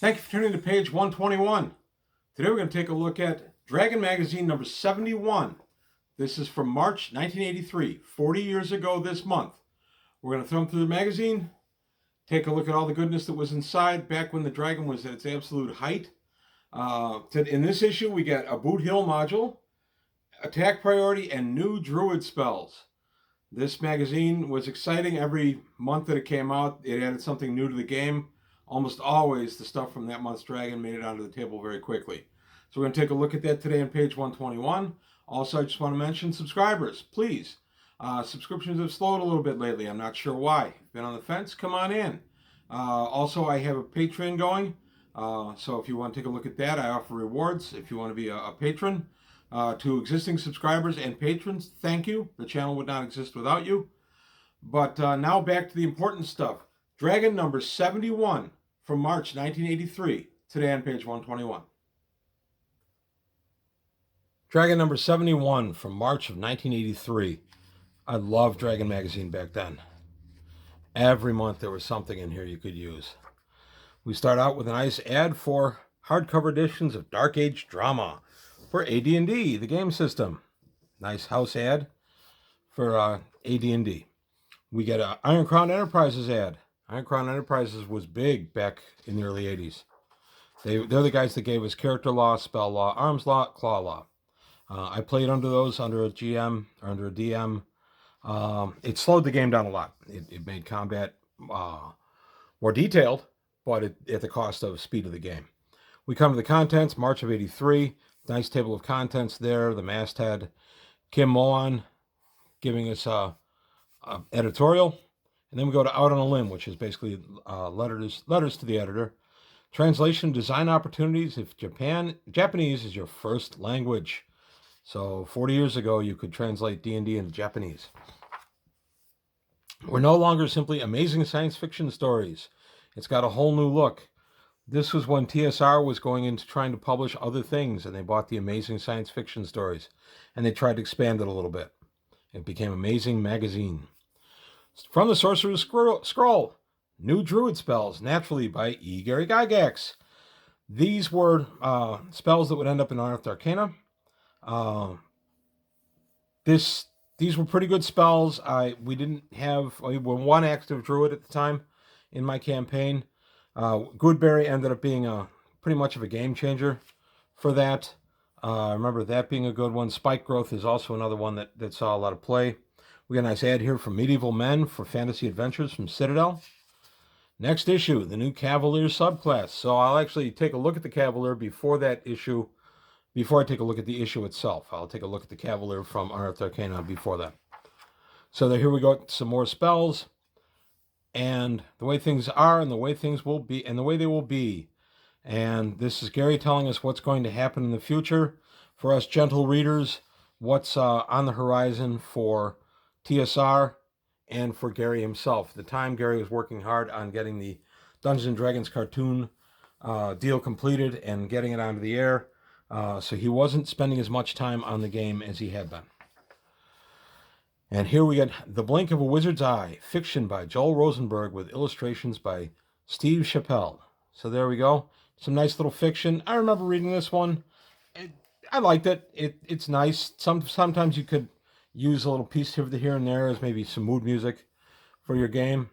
Thank you for tuning to page 121. Today we're going to take a look at Dragon Magazine number 71. This is from March 1983, 40 years ago this month. We're going to thumb through the magazine, take a look at all the goodness that was inside back when the Dragon was at its absolute height. In this issue, we get a Boot Hill module, attack priority, and new Druid spells. This magazine was exciting. Every month that it came out, it added something new to the game. Almost always the stuff from that month's Dragon made it onto the table very quickly. So we're going to take a look at that today on page 121. Also, I just want to mention subscribers, please. Subscriptions have slowed a little bit lately. I'm not sure why. Been on the fence? Come on in. Also, I have a Patreon going. So if you want to take a look at that, I offer rewards. If you want to be a patron, to existing subscribers and patrons, thank you. The channel would not exist without you. But now back to the important stuff. Dragon number 71 from March 1983, today on page 121. Dragon number 71 from March of 1983. I loved Dragon Magazine back then. Every month there was something in here you could use. We start out with a nice ad for hardcover editions of Dark Age Drama for AD&D, the game system. Nice house ad for AD&D. We get an Iron Crown Enterprises ad. Iron Crown Enterprises was big back in the early 80s. They're the guys that gave us character law, spell law, arms law, claw law. I played under those, under a GM, or under a DM. It slowed the game down a lot. It made combat more detailed, but at the cost of speed of the game. We come to the contents, March of 83. Nice table of contents there, the masthead. Kim Mohan giving us a editorial. And then we go to Out on a Limb, which is basically letters to the editor. Translation, design opportunities if Japanese is your first language. So 40 years ago, you could translate D&D into Japanese. We're no longer simply amazing science fiction stories. It's got a whole new look. This was when TSR was going into trying to publish other things, and they bought the Amazing Science Fiction Stories, and they tried to expand it a little bit. It became Amazing Magazine. From the Sorcerer's Scroll, new Druid spells, naturally by E. Gary Gygax. These were spells that would end up in Unearthed Arcana. These were pretty good spells. We were one active Druid at the time in my campaign. Goodberry ended up being pretty much of a game changer for that. I remember that being a good one. Spike Growth is also another one that saw a lot of play. We got a nice ad here from Medieval Men for Fantasy Adventures from Citadel. Next issue, the new Cavalier subclass. So I'll actually take a look at the Cavalier before that issue, before I take a look at the issue itself. I'll take a look at the Cavalier from Unearthed Arcana before that. So here we go, some more spells. And the way things are, and the way things will be, and the way they will be. And this is Gary telling us what's going to happen in the future. For us gentle readers, what's on the horizon for TSR and for Gary himself. At the time, Gary was working hard on getting the Dungeons & Dragons cartoon deal completed and getting it onto the air. So he wasn't spending as much time on the game as he had been. And here we get The Blink of a Wizard's Eye, fiction by Joel Rosenberg with illustrations by Steve Chappell. So there we go. Some nice little fiction. I remember reading this one. I liked it. It's nice. Sometimes you could use a little piece here and there as maybe some mood music for your game.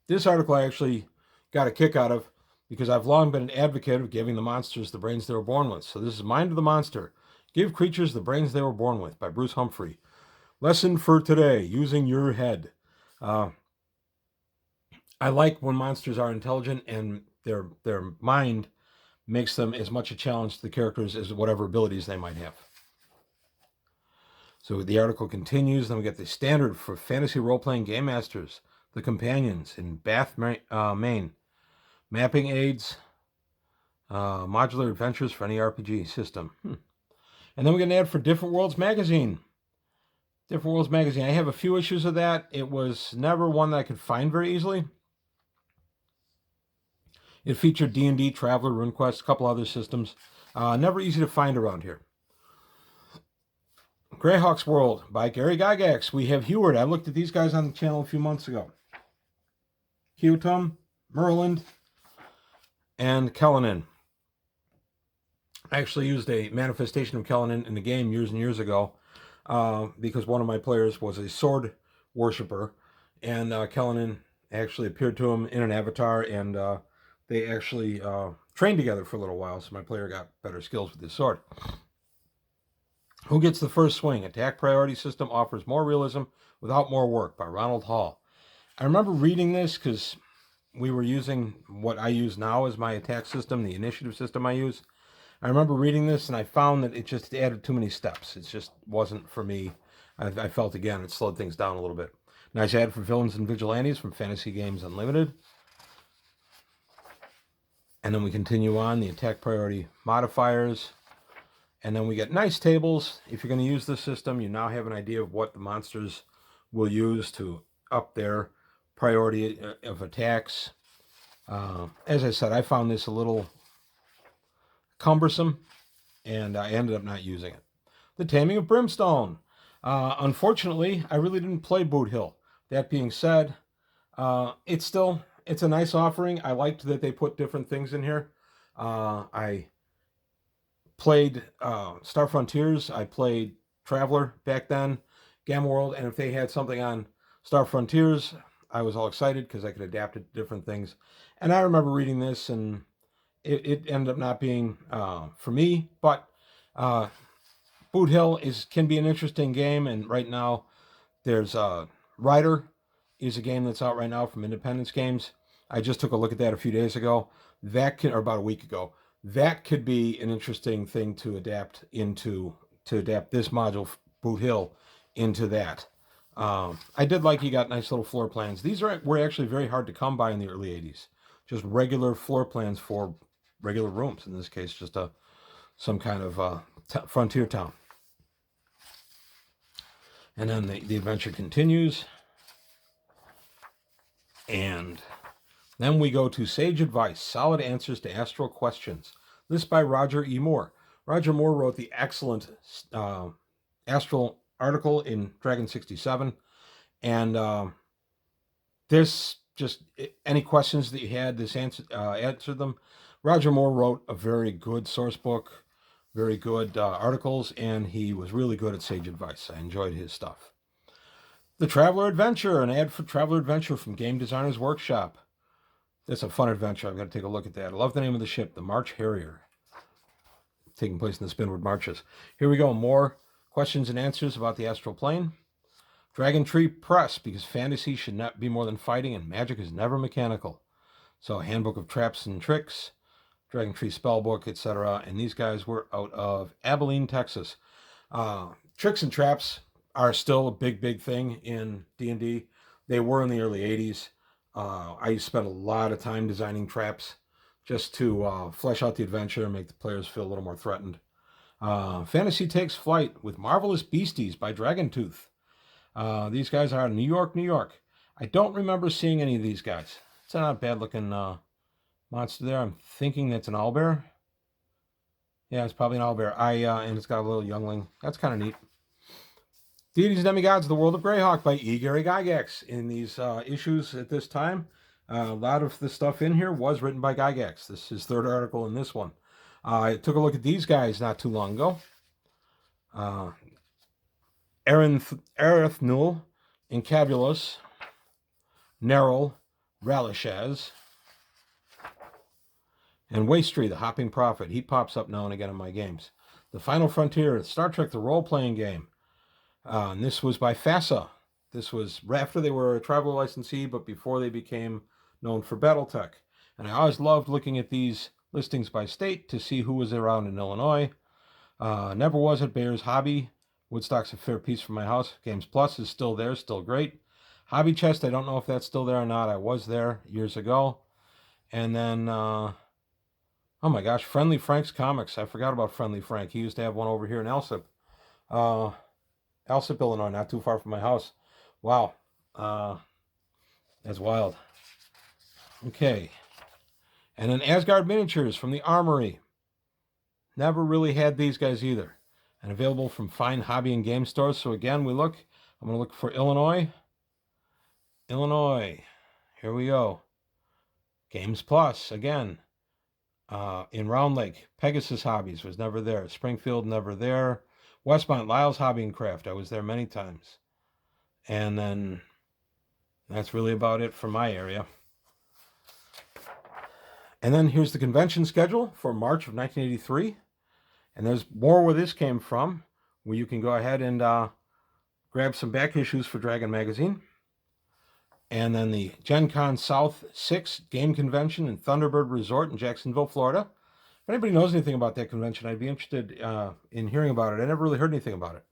This article I actually got a kick out of because I've long been an advocate of giving the monsters the brains they were born with. So this is Mind of the Monster. Give creatures the brains they were born with by Bruce Humphrey. Lesson for today, using your head. I like when monsters are intelligent and their mind makes them as much a challenge to the characters as whatever abilities they might have. So the article continues. Then we get the standard for fantasy role-playing game masters, the companions in Bath, Maine. Mapping aids, modular adventures for any RPG system. And then we get an ad for Different Worlds Magazine. Different Worlds Magazine. I have a few issues of that. It was never one that I could find very easily. It featured D&D, Traveler, RuneQuest, a couple other systems. Never easy to find around here. Greyhawk's World by Gary Gygax. We have Heward. I looked at these guys on the channel a few months ago. Hewton, Merland, and Kellenin. I actually used a manifestation of Kellenin in the game years and years ago because one of my players was a sword worshiper, and Kellenin actually appeared to him in an avatar, and they actually trained together for a little while, so my player got better skills with his sword. Who Gets the First Swing? Attack Priority System Offers More Realism Without More Work by Ronald Hall. I remember reading this because we were using what I use now as my attack system, the initiative system I use. I remember reading this and I found that it just added too many steps. It just wasn't for me. I felt, again, it slowed things down a little bit. Nice ad for Villains and Vigilantes from Fantasy Games Unlimited. And then we continue on the attack priority modifiers. And then we get nice tables. If you're going to use this system, you now have an idea of what the monsters will use to up their priority of attacks. As I said, I found this a little cumbersome, and I ended up not using it. The Taming of Brimstone. Unfortunately, I really didn't play Boot Hill. That being said, it's a nice offering. I liked that they put different things in here. I played Star Frontiers. I played Traveler back then, Gamma World, and if they had something on Star Frontiers, I was all excited because I could adapt it to different things. And I remember reading this, and it ended up not being for me, but Boot Hill can be an interesting game, and right now there's Rider is a game that's out right now from Independence Games. I just took a look at that a few days ago. Or about a week ago. That could be an interesting thing to adapt this module, Boot Hill, into that. I did like you got nice little floor plans. These were actually very hard to come by in the early 80s. Just regular floor plans for regular rooms. In this case, just some kind of frontier town. And then the adventure continues. And then we go to Sage Advice, Solid Answers to Astral Questions. This by Roger E. Moore. Roger Moore wrote the excellent Astral article in Dragon 67. And this, just any questions that you had, this answered them. Roger Moore wrote a very good source book, very good articles, and he was really good at Sage Advice. I enjoyed his stuff. The Traveler Adventure, an ad for Traveler Adventure from Game Designers Workshop. That's a fun adventure. I've got to take a look at that. I love the name of the ship, the March Harrier, taking place in the Spinwood Marches. Here we go. More questions and answers about the astral plane. Dragon Tree Press, because fantasy should not be more than fighting and magic is never mechanical. So, Handbook of Traps and Tricks, Dragon Tree Spellbook, etc. And these guys were out of Abilene, Texas. Tricks and traps are still a big thing in D&D. They were in the early 80s. I spent a lot of time designing traps just to flesh out the adventure and make the players feel a little more threatened. Fantasy Takes Flight with Marvelous Beasties by Dragontooth. These guys are in New York, New York. I don't remember seeing any of these guys. It's not a bad-looking monster there. I'm thinking that's an owlbear. Yeah, it's probably an owlbear. And it's got a little youngling. That's kind of neat. Deities and Demigods, The World of Greyhawk by E. Gary Gygax. In these issues at this time, a lot of the stuff in here was written by Gygax. This is his third article in this one. I took a look at these guys not too long ago. Arethnul, Incabulus, Neril, Ralishaz, and Wastree, the Hopping Prophet. He pops up now and again in my games. The Final Frontier, Star Trek, the role-playing game. And this was by FASA. This was after they were a Traveler licensee, but before they became known for Battletech. And I always loved looking at these listings by state to see who was around in Illinois. Never Was at Bear's Hobby. Woodstock's a fair piece from my house. Games Plus is still there, still great. Hobby Chest, I don't know if that's still there or not. I was there years ago. And then, oh my gosh, Friendly Frank's Comics. I forgot about Friendly Frank. He used to have one over here in Alsip. Alsip, Illinois, not too far from my house. Wow. That's wild. Okay. And then Asgard Miniatures from the Armory. Never really had these guys either. and available from fine hobby and game stores. So again, I'm going to look for Illinois. Illinois. Here we go. Games Plus, again. In Round Lake, Pegasus Hobbies was never there. Springfield, never there. Westmont, Lyle's Hobby and Craft. I was there many times. And then that's really about it for my area. And then here's the convention schedule for March of 1983. And there's more where this came from, where you can go ahead and grab some back issues for Dragon Magazine. And then the Gen Con South 6 Game Convention in Thunderbird Resort in Jacksonville, Florida. If anybody knows anything about that convention, I'd be interested in hearing about it. I never really heard anything about it.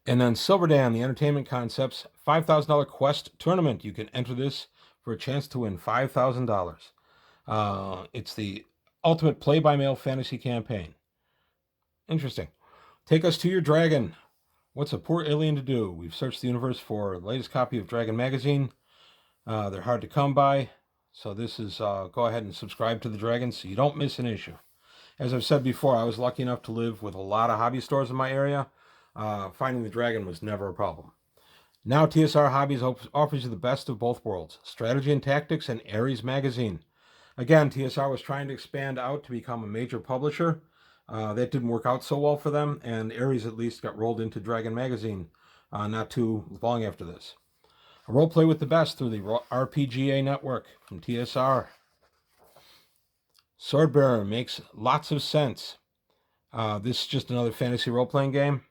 And then Silver Dan, the Entertainment Concepts $5,000 Quest Tournament. You can enter this for a chance to win $5,000. It's the ultimate play-by-mail fantasy campaign. Interesting. Take us to your dragon. What's a poor alien to do? We've searched the universe for the latest copy of Dragon Magazine. They're hard to come by. So this is, go ahead and subscribe to the Dragon so you don't miss an issue. As I've said before, I was lucky enough to live with a lot of hobby stores in my area. Finding the Dragon was never a problem. Now TSR Hobbies offers you the best of both worlds, Strategy and Tactics and Ares Magazine. Again, TSR was trying to expand out to become a major publisher. That didn't work out so well for them, and Ares at least got rolled into Dragon Magazine not too long after this. A role play with the best through the RPGA Network from TSR. Swordbearer makes lots of sense. This is just another fantasy role-playing game.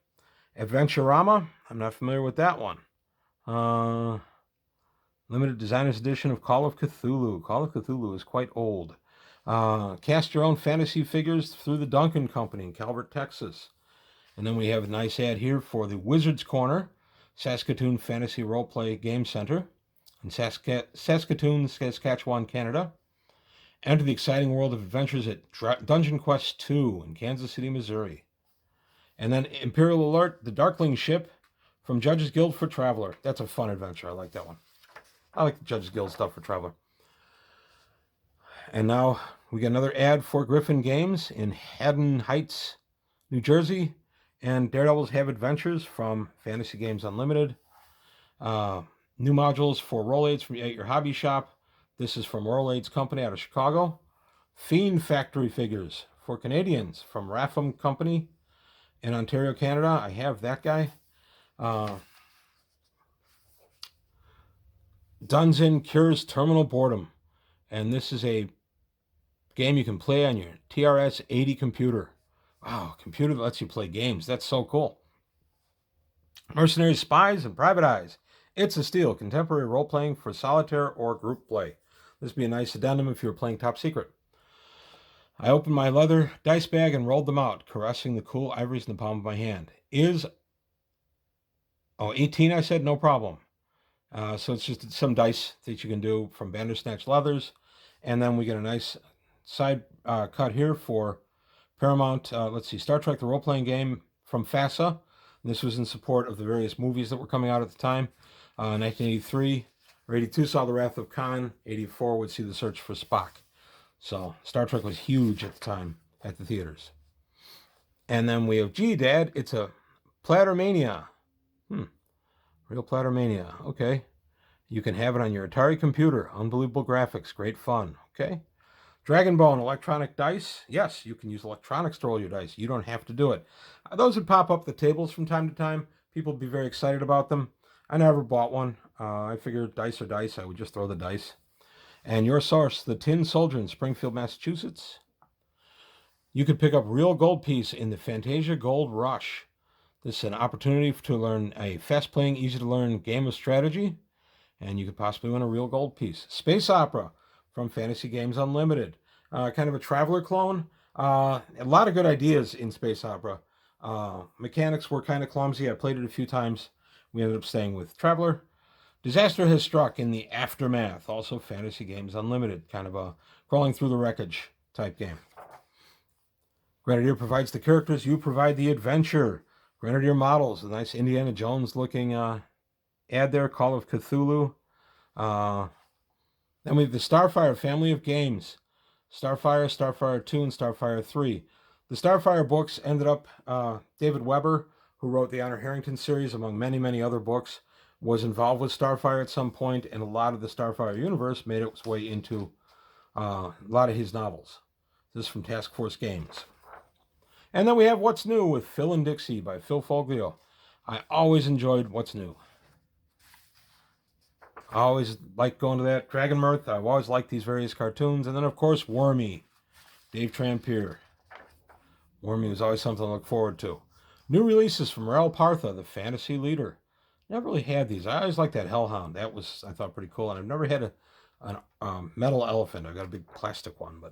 Adventurama, I'm not familiar with that one. Limited Designers Edition of Call of Cthulhu. Call of Cthulhu is quite old. Cast your own fantasy figures through the Duncan Company in Calvert, Texas. And then we have a nice ad here for the Wizard's Corner, Saskatoon Fantasy Roleplay Game Center in Saskatoon, Saskatchewan, Canada. Enter the exciting world of adventures at Dungeon Quest 2 in Kansas City, Missouri. And then Imperial Alert, the Darkling Ship from Judges Guild for Traveler. That's a fun adventure. I like that one. I like the Judges Guild stuff for Traveler. And now we get another ad for Griffin Games in Haddon Heights, New Jersey. And Daredevils Have Adventures from Fantasy Games Unlimited. New modules for Roll Aids from at your hobby shop. This is from Roll Aids Company out of Chicago. Fiend Factory figures for Canadians from Rapham Company in Ontario, Canada. I have that guy. Dungeon Cures Terminal Boredom. And this is a game you can play on your TRS-80 computer. Wow, computer that lets you play games. That's so cool. Mercenary Spies and Private Eyes. It's a Steal, contemporary role-playing for solitaire or group play. This would be a nice addendum if you were playing Top Secret. I opened my leather dice bag and rolled them out, caressing the cool ivories in the palm of my hand. 18, I said, no problem. So it's just some dice that you can do from Bandersnatch Leathers. And then we get a nice side cut here for Paramount. Let's see, Star Trek, the role-playing game from FASA. This was in support of the various movies that were coming out at the time. 1983 or 82 saw The Wrath of Khan. 84 would see The Search for Spock. So Star Trek was huge at the time at the theaters. And then we have, gee, Dad, it's a Plattermania. Real Plattermania. Okay. You can have it on your Atari computer. Unbelievable graphics. Great fun. Okay. Dragon Bone electronic dice. Yes, you can use electronics to roll your dice. You don't have to do it. Those would pop up the tables from time to time. People would be very excited about them. I never bought one. I figured dice are dice. I would just throw the dice. And your source, the Tin Soldier in Springfield, Massachusetts. You could pick up real gold piece in the Fantasia Gold Rush. This is an opportunity to learn a fast-playing, easy-to-learn game of strategy. And you could possibly win a real gold piece. Space Opera from Fantasy Games Unlimited. Kind of a Traveler clone. A lot of good ideas in Space Opera. Mechanics were kind of clumsy. I played it a few times. We ended up staying with Traveler. Disaster Has Struck in the Aftermath. Also Fantasy Games Unlimited. Kind of a crawling through the wreckage type game. Grenadier provides the characters. You provide the adventure. Grenadier models. A nice Indiana Jones looking ad there. Call of Cthulhu. Then we have the Starfire family of games. Starfire, Starfire 2, and Starfire 3. The Starfire books ended up, David Weber, who wrote the Honor Harrington series, among many, many other books, was involved with Starfire at some point, and a lot of the Starfire universe made its way into a lot of his novels. This is from Task Force Games. And then we have What's New with Phil and Dixie by Phil Foglio. I always enjoyed What's New. I always liked going to that. Dragon Mirth, I've always liked these various cartoons. And then, of course, Wormy, Dave Trampier. Wormy was always something to look forward to. New releases from Rel Partha, the fantasy leader. Never really had these. I always liked that Hellhound. That was, I thought, pretty cool. And I've never had a metal elephant. I got a big plastic one.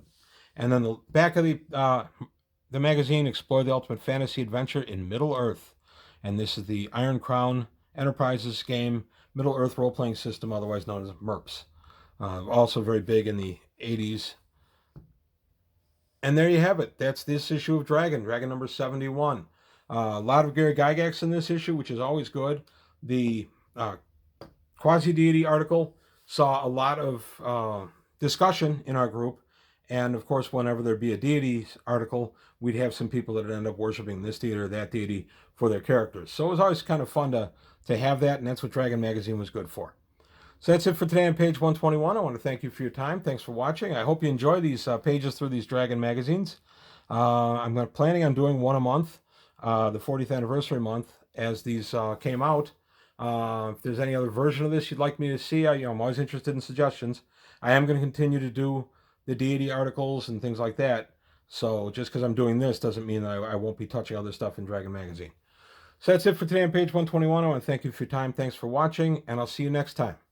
And then the back of the magazine, Explore the Ultimate Fantasy Adventure in Middle-earth. And this is the Iron Crown Enterprises game, Middle-earth role-playing system, otherwise known as MERPS. Also very big in the 80s. And there you have it. That's this issue of Dragon number 71. A lot of Gary Gygax in this issue, which is always good. The quasi-deity article saw a lot of discussion in our group. And of course, whenever there'd be a deity article, we'd have some people that would end up worshiping this deity or that deity for their characters. So it was always kind of fun to have that, and that's what Dragon Magazine was good for. So that's it for today on page 121. I want to thank you for your time. Thanks for watching. I hope you enjoy these pages through these Dragon magazines. I'm planning on doing one a month, the 40th anniversary month, as these came out. If there's any other version of this you'd like me to see, I'm always interested in suggestions. I am going to continue to do the deity articles and things like that. So just because I'm doing this doesn't mean that I won't be touching other stuff in Dragon Magazine. So that's it for today on page 121. I want to thank you for your time. Thanks for watching, and I'll see you next time.